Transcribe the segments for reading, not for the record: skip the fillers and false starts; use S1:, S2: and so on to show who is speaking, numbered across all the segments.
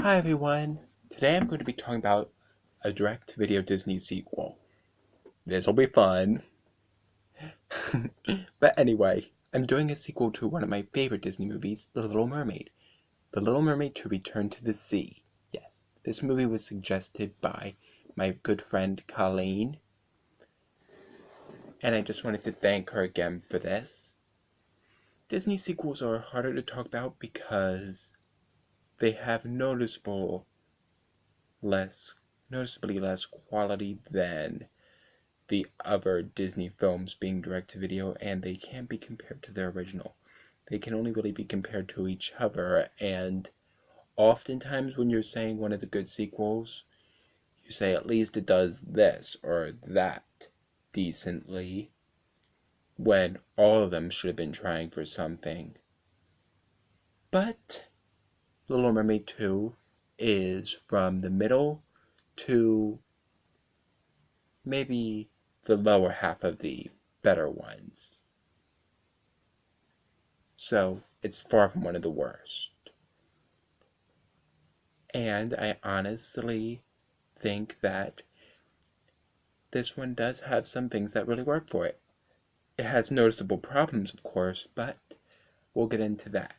S1: Hi everyone! Today I'm going to be talking about a direct-to-video Disney sequel. This will be fun. But anyway, I'm doing a sequel to one of my favorite Disney movies, The Little Mermaid. The Little Mermaid to Return to the Sea. Yes, this movie was suggested by my good friend Colleen, and I just wanted to thank her again for this. Disney sequels are harder to talk about because they have noticeably less quality than the other Disney films being direct-to-video, and they can't be compared to their original. They can only really be compared to each other, and oftentimes when you're saying one of the good sequels, you say at least it does this or that decently, when all of them should have been trying for something. But Little Mermaid 2 is from the middle to maybe the lower half of the better ones. So it's far from one of the worst. And I honestly think that this one does have some things that really work for it. It has noticeable problems, of course, but we'll get into that.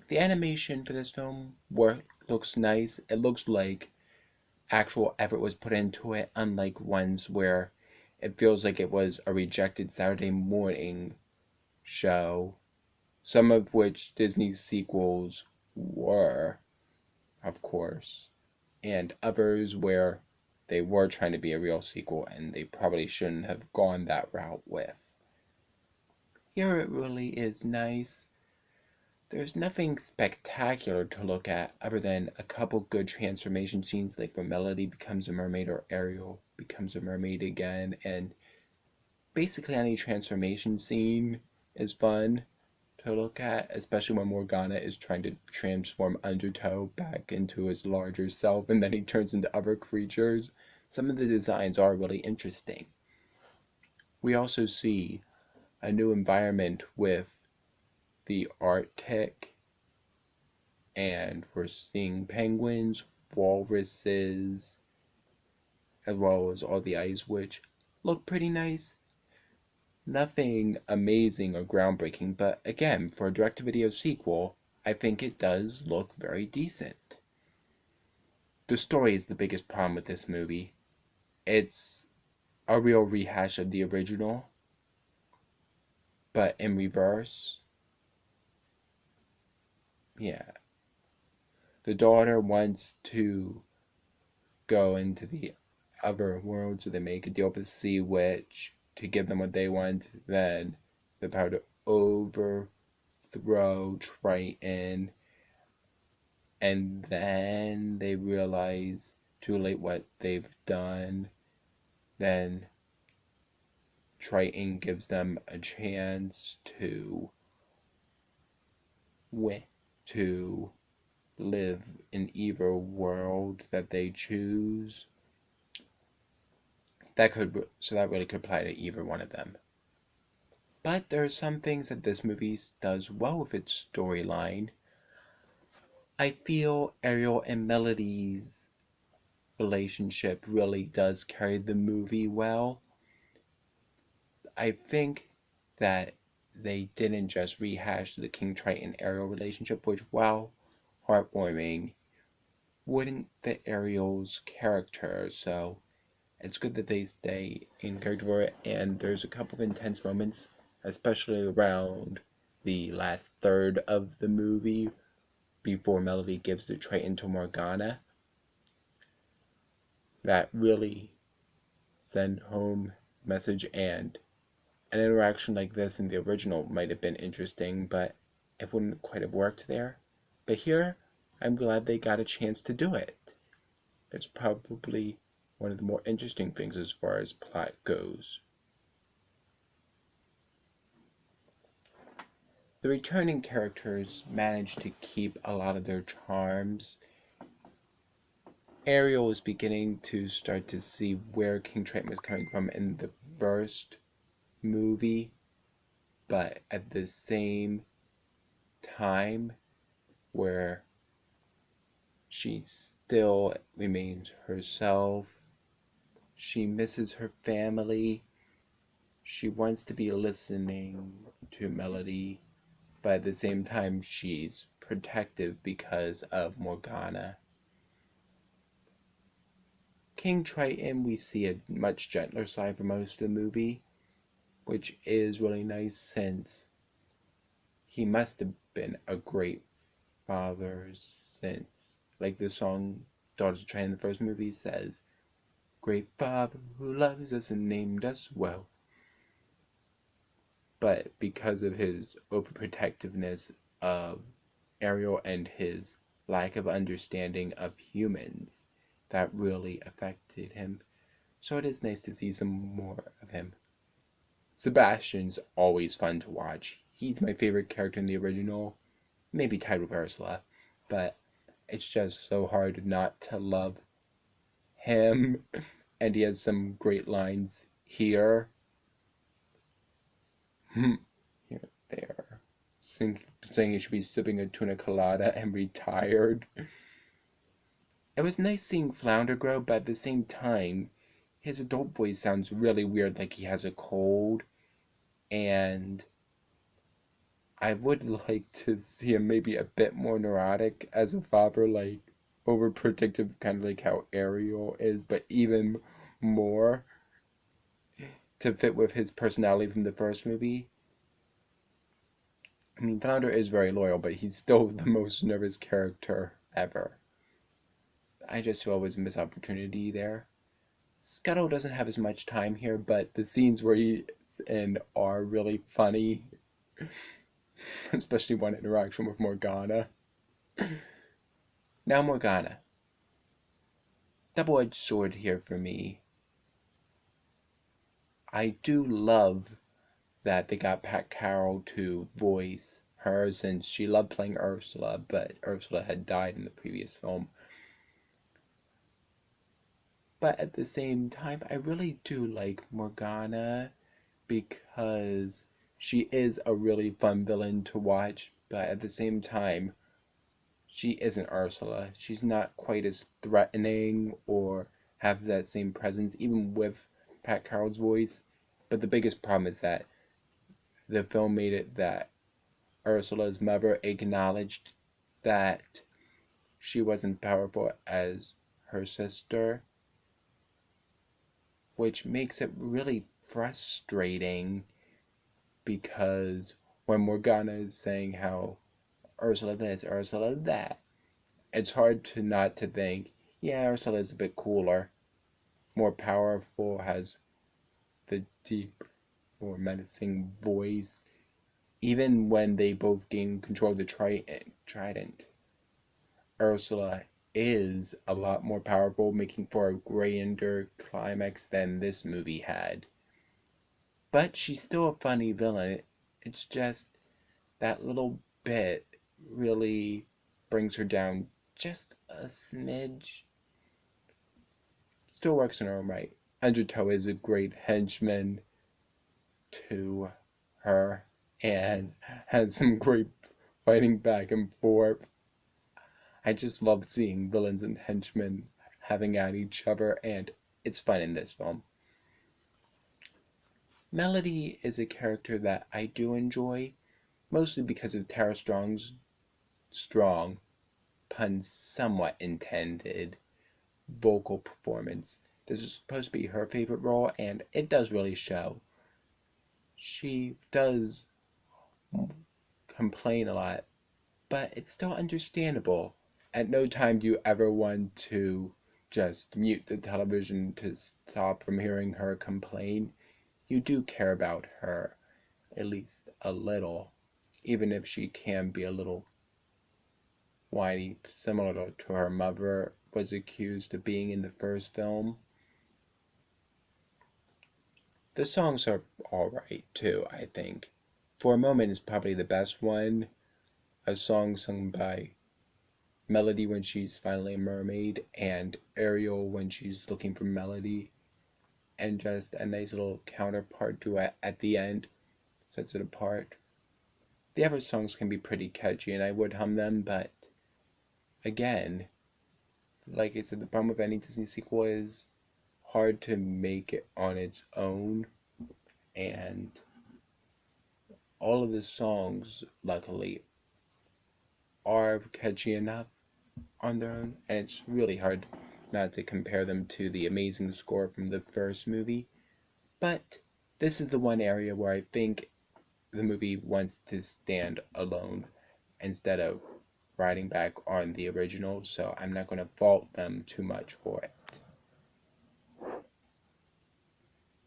S1: The animation for this film looks nice. It looks like actual effort was put into it, unlike ones where it feels like it was a rejected Saturday morning show, some of which Disney sequels were, of course, and others where they were trying to be a real sequel and they probably shouldn't have gone that route with. Here it really is nice. There's nothing spectacular to look at other than a couple good transformation scenes, like when Melody becomes a mermaid or Ariel becomes a mermaid again, and basically any transformation scene is fun to look at, especially when Morgana is trying to transform Undertow back into his larger self and then he turns into other creatures. Some of the designs are really interesting. We also see a new environment with the Arctic, and we're seeing penguins, walruses, as well as all the ice, which look pretty nice. Nothing amazing or groundbreaking, but again, for a direct-to-video sequel, I think it does look very decent. The story is the biggest problem with this movie. It's a real rehash of the original, but in reverse. Yeah. The daughter wants to go into the other world so they make a deal with the sea witch to give them what they want, then the power to overthrow Triton, and then they realize too late what they've done. Then Triton gives them a chance to to live in either world that they choose. That really could apply to either one of them. But there are some things that this movie does well with its storyline. I feel Ariel and Melody's relationship really does carry the movie well. I think that they didn't just rehash the King Triton Ariel relationship, which, while heartwarming, wouldn't fit Ariel's character, so it's good that they stay in character for it, and there's a couple of intense moments, especially around the last third of the movie, before Melody gives the Triton to Morgana, that really send home message, and an interaction like this in the original might have been interesting, but it wouldn't quite have worked there. But here, I'm glad they got a chance to do it. It's probably one of the more interesting things as far as plot goes. The returning characters managed to keep a lot of their charms. Ariel is beginning to start to see where King Triton was coming from in the first movie, but at the same time, where She still remains herself. She misses her family. She wants to be listening to Melody, but at the same time, she's protective because of Morgana. King Triton, we see a much gentler side for most of the movie, which is really nice since he must have been a great father since, like the song Daughters of Triton in the first movie says, great father who loves us and named us well. But because of his overprotectiveness of Ariel and his lack of understanding of humans, that really affected him. So it is nice to see some more of him. Sebastian's always fun to watch. He's my favorite character in the original, maybe tied with Ursula, but it's just so hard not to love him. And he has some great lines here. Here, there. Saying he should be sipping a tuna colada and retired. It was nice seeing Flounder grow, but at the same time, his adult voice sounds really weird, like he has a cold. And I would like to see him maybe a bit more neurotic as a father, like overprotective, kind of like how Ariel is, but even more to fit with his personality from the first movie. I mean, Flounder is very loyal, but he's still the most nervous character ever. I just feel it was a missed opportunity there. Scuttle doesn't have as much time here, but the scenes where he's in are really funny, especially one interaction with Morgana. Now, Morgana. Double-edged sword here for me. I do love that they got Pat Carroll to voice her since she loved playing Ursula, but Ursula had died in the previous film. But at the same time, I really do like Morgana because she is a really fun villain to watch, but at the same time, she isn't Ursula. She's not quite as threatening or have that same presence, even with Pat Carroll's voice. But the biggest problem is that the film made it that Ursula's mother acknowledged that she wasn't powerful as her sister, which makes it really frustrating because when Morgana is saying how Ursula this, Ursula that, it's hard to not to think, yeah, Ursula is a bit cooler, more powerful, has the deep, more menacing voice. Even when they both gain control of the trident, Ursula is a lot more powerful, making for a grander climax than this movie had. But she's still a funny villain. It's just that little bit really brings her down just a smidge. Still works in her own right. Undertow is a great henchman to her and has some great fighting back and forth. I just love seeing villains and henchmen having at each other, and it's fun in this film. Melody is a character that I do enjoy, mostly because of Tara Strong's strong, pun somewhat intended, vocal performance. This is supposed to be her favorite role, and it does really show. She does complain a lot, but it's still understandable. At no time do you ever want to just mute the television to stop from hearing her complain. You do care about her, at least a little, even if she can be a little whiny, similar to her mother was accused of being in the first film. The songs are alright too, I think. For a Moment is probably the best one. A song sung by Melody when she's finally a mermaid, and Ariel when she's looking for Melody, and just a nice little counterpart duet at the end sets it apart. The other songs can be pretty catchy, and I would hum them, but again, like I said, the problem with any Disney sequel is hard to make it on its own, and all of the songs, luckily, are catchy enough on their own, and it's really hard not to compare them to the amazing score from the first movie. But this is the one area where I think the movie wants to stand alone instead of riding back on the original, so I'm not going to fault them too much for it.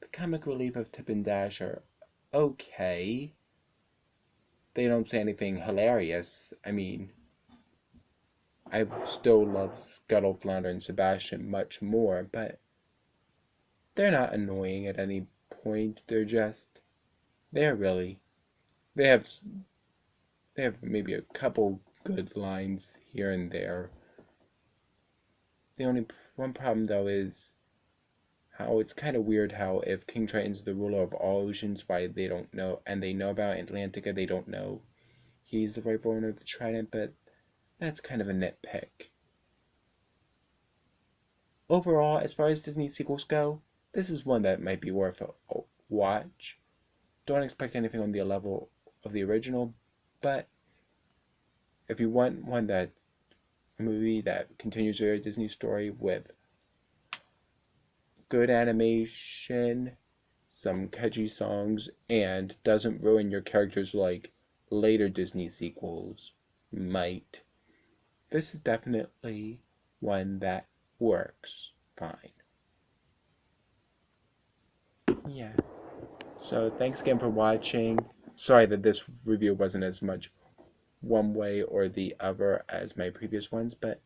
S1: The comic relief of Tip and Dash are okay. They don't say anything hilarious. I mean, I still love Scuttle, Flounder, and Sebastian much more, but they're not annoying at any point. They're really, they have, they have maybe a couple good lines here and there. The only one problem though is how it's kind of weird how if King Triton's the ruler of all oceans, why they don't know, and they know about Atlantica, they don't know he's the rightful owner of the Trident, but that's kind of a nitpick. Overall, as far as Disney sequels go, this is one that might be worth a watch. Don't expect anything on the level of the original, but if you want a movie that continues your Disney story with good animation, some catchy songs, and doesn't ruin your characters like later Disney sequels might, this is definitely one that works fine. Yeah. So thanks again for watching. Sorry that this review wasn't as much one way or the other as my previous ones, but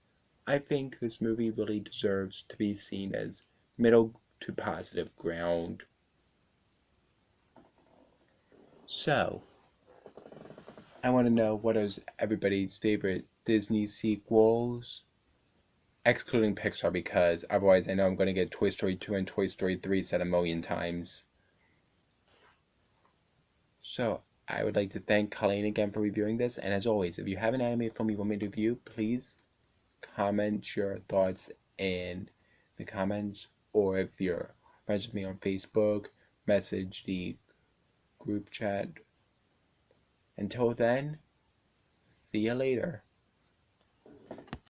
S1: I think this movie really deserves to be seen as middle to positive ground. So, I want to know what is everybody's favorite Disney sequels, excluding Pixar, because otherwise I know I'm going to get Toy Story 2 and Toy Story 3 said a million times. So, I would like to thank Colleen again for reviewing this, and as always, if you have an anime film you want me to review, please comment your thoughts in the comments, or if you're friends with me on Facebook, message the group chat. Until then, see you later.